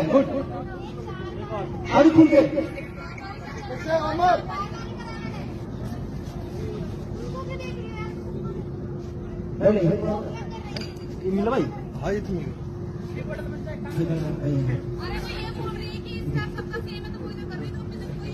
good आगे खुल के मिला भाई हाँ ये तुम अरे वो ये बोल रही है कि इसका सबका सेम है तो कोई तो कर रही तो अपने से कोई